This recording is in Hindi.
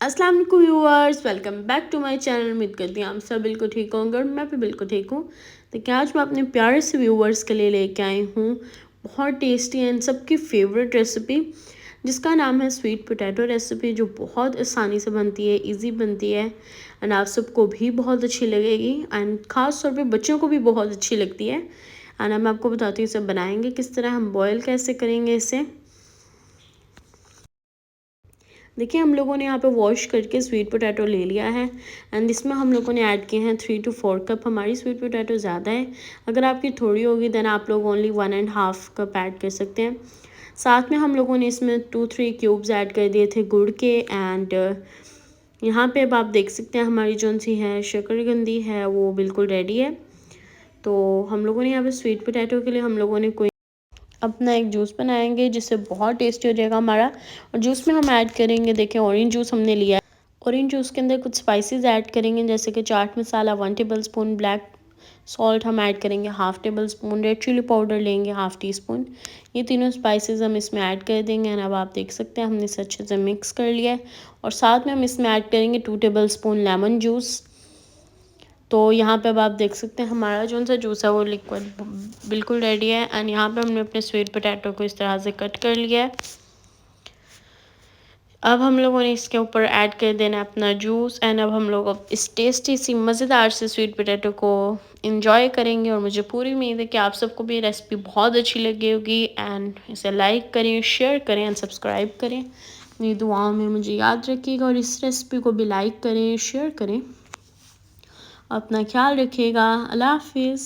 अस्सलाम वालेकुम viewers, welcome back to my channel. उम्मीद करती हैं आप सब बिल्कुल ठीक होंगे और मैं भी बिल्कुल ठीक हूँ। तो क्या आज मैं अपने प्यारे से व्यूअर्स के लिए लेके आई हूँ बहुत टेस्टी एंड सबकी फेवरेट रेसिपी, जिसका नाम है स्वीट पोटैटो रेसिपी, जो बहुत आसानी से बनती है, इजी बनती है एंड आप सबको भी बहुत अच्छी लगेगी एंड ख़ास तौर पे बच्चों को भी बहुत अच्छी लगती है। एंड मैं आपको बताती हूँ इसे बनाएंगे किस तरह, हम बॉयल कैसे करेंगे इसे। देखिए, हम लोगों ने यहाँ पे वॉश करके स्वीट पोटैटो ले लिया है एंड इसमें हम लोगों ने ऐड किए हैं 3 to 4 कप। हमारी स्वीट पोटैटो ज़्यादा है, अगर आपकी थोड़ी होगी देन आप लोग ओनली 1.5 कप ऐड कर सकते हैं। साथ में हम लोगों ने इसमें 2-3 क्यूब्स ऐड कर दिए थे गुड़ के एंड यहाँ पे अब आप देख सकते हैं हमारी जो सी है शकरकंदी है वो बिल्कुल रेडी है। तो हम लोगों ने यहाँ पे स्वीट पोटैटो के लिए हम लोगों ने कोई अपना एक जूस बनाएंगे जिससे बहुत टेस्टी हो जाएगा हमारा। और जूस में हम ऐड करेंगे, देखें ऑरेंज जूस हमने लिया है। ऑरेंज जूस के अंदर कुछ स्पाइसेस ऐड करेंगे, जैसे कि chaat masala 1 tablespoon, black salt हम ऐड करेंगे 1/2 tablespoon, red chilli powder लेंगे 1/2 टीस्पून। ये तीनों स्पाइसेस हम इसमें ऐड कर देंगे एंड अब आप देख सकते हैं हमने इसे अच्छे से मिक्स कर लिया है। और साथ में हम इसमें ऐड करेंगे 2 टेबल स्पून लेमन जूस। तो यहाँ पे अब आप देख सकते हैं हमारा जो सा जूस है वो लिक्विड बिल्कुल रेडी है एंड यहाँ पे हमने अपने स्वीट पोटैटो को इस तरह से कट कर लिया है। अब हम लोगों ने इसके ऊपर ऐड कर देना है अपना जूस एंड अब हम लोग अब इस टेस्टी सी मज़ेदार से स्वीट पोटैटो को इंजॉय करेंगे। और मुझे पूरी उम्मीद है कि आप सबको भी ये रेसिपी बहुत अच्छी लगी होगी एंड इसे लाइक करें, शेयर करें एंड सब्सक्राइब करें। मेरी दुआओं में मुझे याद रखिएगा और इस रेसिपी को भी लाइक करें, शेयर करें। अपना ख्याल रखिएगा। अल्लाह हाफिज़।